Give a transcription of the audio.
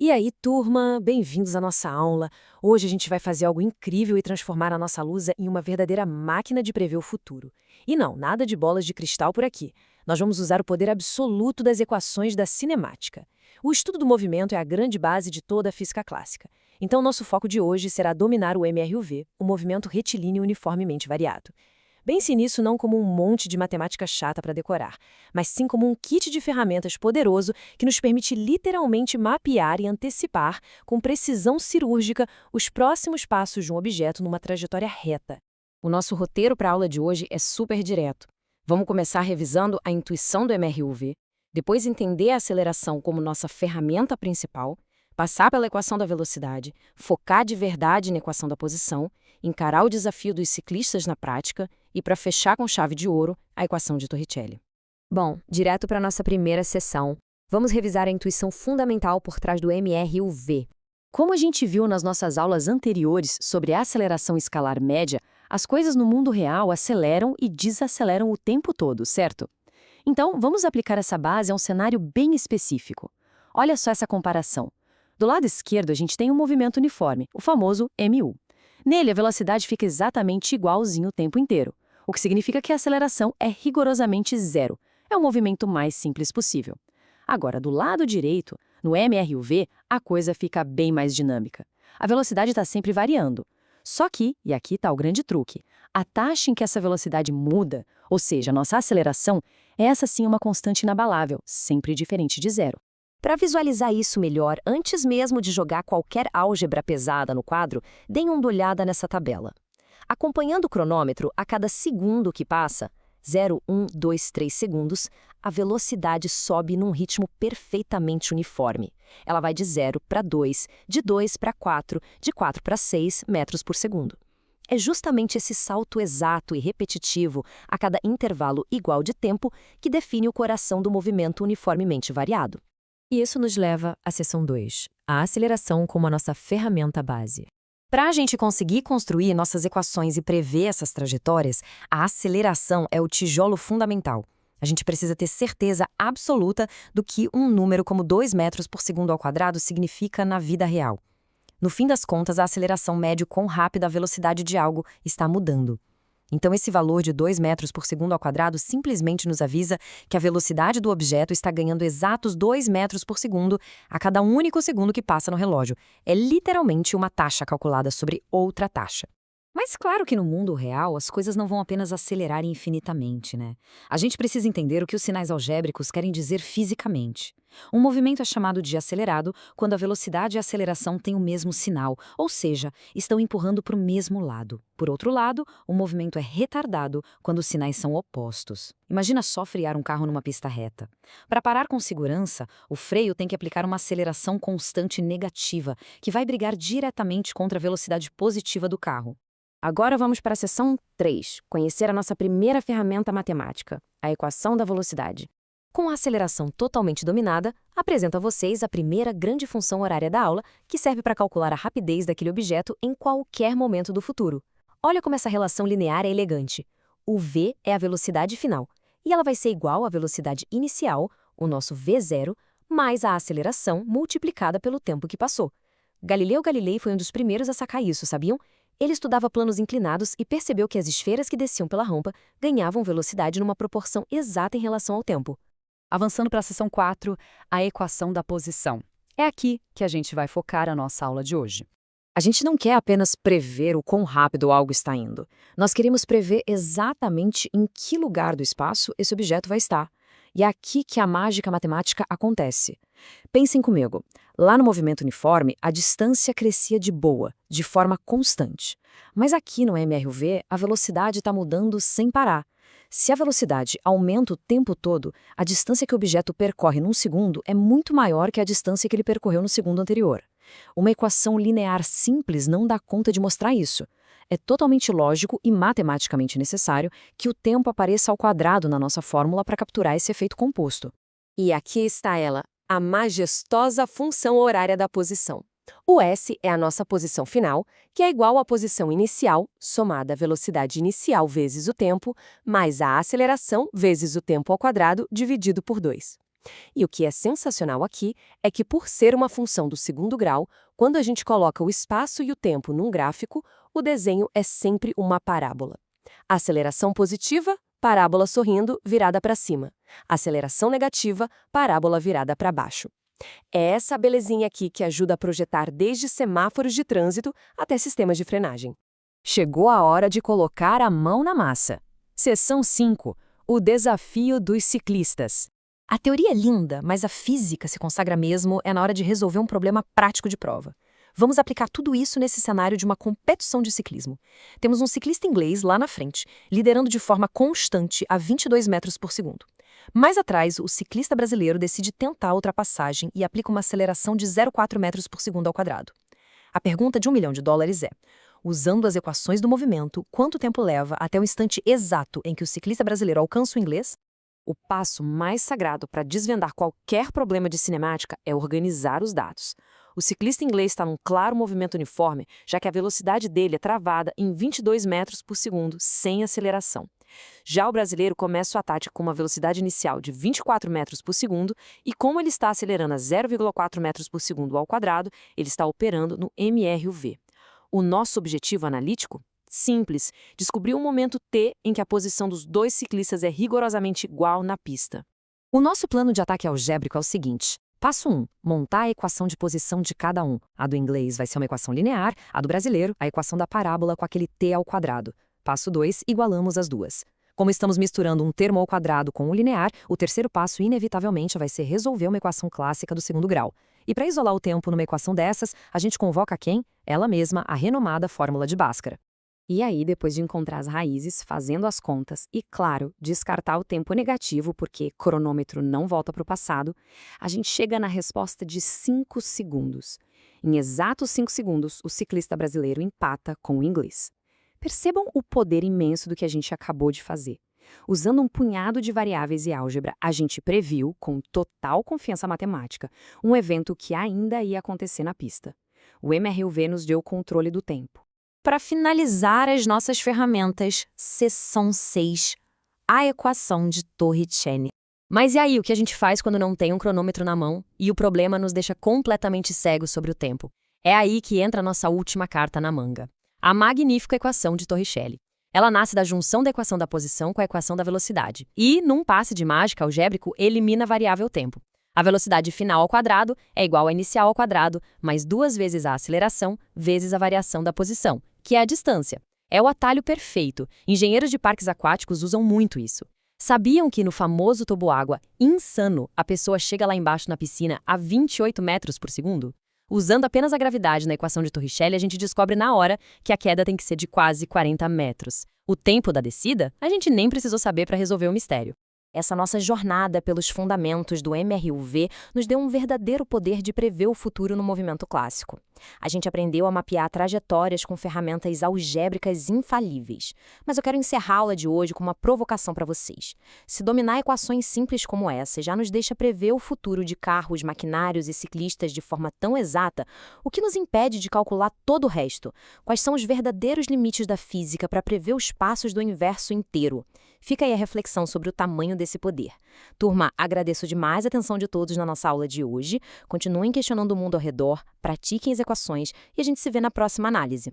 E aí, turma, bem-vindos à nossa aula. Hoje a gente vai fazer algo incrível e transformar a nossa Lusa em uma verdadeira máquina de prever o futuro. E não, nada de bolas de cristal por aqui. Nós vamos usar o poder absoluto das equações da cinemática. O estudo do movimento é a grande base de toda a física clássica. Então, nosso foco de hoje será dominar o MRUV, o movimento retilíneo uniformemente variado. Pense nisso não como um monte de matemática chata para decorar, mas sim como um kit de ferramentas poderoso que nos permite literalmente mapear e antecipar, com precisão cirúrgica, os próximos passos de um objeto numa trajetória reta. O nosso roteiro para a aula de hoje é super direto. Vamos começar revisando a intuição do MRUV, depois entender a aceleração como nossa ferramenta principal, passar pela equação da velocidade, focar de verdade na equação da posição, encarar o desafio dos ciclistas na prática e, para fechar com chave de ouro, a equação de Torricelli. Bom, direto para a nossa primeira sessão, vamos revisar a intuição fundamental por trás do MRUV. Como a gente viu nas nossas aulas anteriores sobre a aceleração escalar média, as coisas no mundo real aceleram e desaceleram o tempo todo, certo? Então, vamos aplicar essa base a um cenário bem específico. Olha só essa comparação. Do lado esquerdo, a gente tem um movimento uniforme, o famoso MU. Nele, a velocidade fica exatamente igualzinho o tempo inteiro, o que significa que a aceleração é rigorosamente zero. É o movimento mais simples possível. Agora, do lado direito, no MRUV, a coisa fica bem mais dinâmica. A velocidade está sempre variando. Só que, e aqui está o grande truque, a taxa em que essa velocidade muda, ou seja, a nossa aceleração, é essa sim uma constante inabalável, sempre diferente de zero. Para visualizar isso melhor, antes mesmo de jogar qualquer álgebra pesada no quadro, deem uma olhada nessa tabela. Acompanhando o cronômetro, a cada segundo que passa, 0, 1, 2, 3 segundos, a velocidade sobe num ritmo perfeitamente uniforme. Ela vai de 0 para 2, de 2 para 4, de 4 para 6 metros por segundo. É justamente esse salto exato e repetitivo a cada intervalo igual de tempo que define o coração do movimento uniformemente variado. E isso nos leva à seção 2, a aceleração como a nossa ferramenta base. Para a gente conseguir construir nossas equações e prever essas trajetórias, a aceleração é o tijolo fundamental. A gente precisa ter certeza absoluta do que um número como 2 metros por segundo ao quadrado significa na vida real. No fim das contas, a aceleração mede o quão rápida a velocidade de algo está mudando. Então, esse valor de 2 metros por segundo ao quadrado simplesmente nos avisa que a velocidade do objeto está ganhando exatos 2 metros por segundo a cada único segundo que passa no relógio. É literalmente uma taxa calculada sobre outra taxa. Mas claro que no mundo real as coisas não vão apenas acelerar infinitamente, né? A gente precisa entender o que os sinais algébricos querem dizer fisicamente. Um movimento é chamado de acelerado quando a velocidade e a aceleração têm o mesmo sinal, ou seja, estão empurrando para o mesmo lado. Por outro lado, o movimento é retardado quando os sinais são opostos. Imagina só frear um carro numa pista reta. Para parar com segurança, o freio tem que aplicar uma aceleração constante negativa, que vai brigar diretamente contra a velocidade positiva do carro. Agora vamos para a seção 3, conhecer a nossa primeira ferramenta matemática, a equação da velocidade. Com a aceleração totalmente dominada, apresento a vocês a primeira grande função horária da aula, que serve para calcular a rapidez daquele objeto em qualquer momento do futuro. Olha como essa relação linear é elegante. O v é a velocidade final, e ela vai ser igual à velocidade inicial, o nosso v0, mais a aceleração multiplicada pelo tempo que passou. Galileu Galilei foi um dos primeiros a sacar isso, sabiam? Ele estudava planos inclinados e percebeu que as esferas que desciam pela rampa ganhavam velocidade numa proporção exata em relação ao tempo. Avançando para a seção 4, a equação da posição. É aqui que a gente vai focar a nossa aula de hoje. A gente não quer apenas prever o quão rápido algo está indo. Nós queremos prever exatamente em que lugar do espaço esse objeto vai estar. E é aqui que a mágica matemática acontece. Pensem comigo. Lá no movimento uniforme, a distância crescia de boa, de forma constante. Mas aqui no MRUV, a velocidade está mudando sem parar. Se a velocidade aumenta o tempo todo, a distância que o objeto percorre num segundo é muito maior que a distância que ele percorreu no segundo anterior. Uma equação linear simples não dá conta de mostrar isso. É totalmente lógico e matematicamente necessário que o tempo apareça ao quadrado na nossa fórmula para capturar esse efeito composto. E aqui está ela, a majestosa função horária da posição. O S é a nossa posição final, que é igual à posição inicial, somada à velocidade inicial vezes o tempo, mais a aceleração vezes o tempo ao quadrado, dividido por 2. E o que é sensacional aqui é que, por ser uma função do segundo grau, quando a gente coloca o espaço e o tempo num gráfico, o desenho é sempre uma parábola. Aceleração positiva, parábola sorrindo, virada para cima. Aceleração negativa, parábola virada para baixo. É essa belezinha aqui que ajuda a projetar desde semáforos de trânsito até sistemas de frenagem. Chegou a hora de colocar a mão na massa. Seção 5. O desafio dos ciclistas. A teoria é linda, mas a física se consagra mesmo é na hora de resolver um problema prático de prova. Vamos aplicar tudo isso nesse cenário de uma competição de ciclismo. Temos um ciclista inglês lá na frente, liderando de forma constante a 22 metros por segundo. Mais atrás, o ciclista brasileiro decide tentar a ultrapassagem e aplica uma aceleração de 0,4 metros por segundo ao quadrado. A pergunta de $1 milhão é, usando as equações do movimento, quanto tempo leva até o instante exato em que o ciclista brasileiro alcança o inglês? O passo mais sagrado para desvendar qualquer problema de cinemática é organizar os dados. O ciclista inglês está num claro movimento uniforme, já que a velocidade dele é travada em 22 metros por segundo, sem aceleração. Já o brasileiro começa o ataque com uma velocidade inicial de 24 metros por segundo e, como ele está acelerando a 0,4 metros por segundo ao quadrado, ele está operando no MRUV. O nosso objetivo analítico? Simples, descobrir um momento T em que a posição dos dois ciclistas é rigorosamente igual na pista. O nosso plano de ataque algébrico é o seguinte. Passo 1. Montar a equação de posição de cada um. A do inglês vai ser uma equação linear, a do brasileiro, a equação da parábola com aquele t ao quadrado. Passo 2. Igualamos as duas. Como estamos misturando um termo ao quadrado com o linear, o terceiro passo inevitavelmente vai ser resolver uma equação clássica do segundo grau. E para isolar o tempo numa equação dessas, a gente convoca quem? Ela mesma, a renomada fórmula de Bhaskara. E aí, depois de encontrar as raízes, fazendo as contas e, claro, descartar o tempo negativo, porque cronômetro não volta para o passado, a gente chega na resposta de 5 segundos. Em exatos 5 segundos, o ciclista brasileiro empata com o inglês. Percebam o poder imenso do que a gente acabou de fazer. Usando um punhado de variáveis e álgebra, a gente previu, com total confiança matemática, um evento que ainda ia acontecer na pista. O MRUV nos deu o controle do tempo. Para finalizar as nossas ferramentas, seção 6, a equação de Torricelli. Mas e aí, o que a gente faz quando não tem um cronômetro na mão e o problema nos deixa completamente cegos sobre o tempo? É aí que entra a nossa última carta na manga. A magnífica equação de Torricelli. Ela nasce da junção da equação da posição com a equação da velocidade. E, num passe de mágica algébrico, elimina a variável tempo. A velocidade final ao quadrado é igual à inicial ao quadrado, mais 2 vezes a aceleração, vezes a variação da posição, que é a distância. É o atalho perfeito. Engenheiros de parques aquáticos usam muito isso. Sabiam que no famoso toboágua insano, a pessoa chega lá embaixo na piscina a 28 metros por segundo? Usando apenas a gravidade na equação de Torricelli, a gente descobre na hora que a queda tem que ser de quase 40 metros. O tempo da descida, a gente nem precisou saber para resolver o mistério. Essa nossa jornada pelos fundamentos do MRUV nos deu um verdadeiro poder de prever o futuro no movimento clássico. A gente aprendeu a mapear trajetórias com ferramentas algébricas infalíveis. Mas eu quero encerrar a aula de hoje com uma provocação para vocês. Se dominar equações simples como essa já nos deixa prever o futuro de carros, maquinários e ciclistas de forma tão exata, o que nos impede de calcular todo o resto? Quais são os verdadeiros limites da física para prever os passos do universo inteiro? Fica aí a reflexão sobre o tamanho desse poder. Turma, agradeço demais a atenção de todos na nossa aula de hoje. Continuem questionando o mundo ao redor, pratiquem as equações e a gente se vê na próxima análise.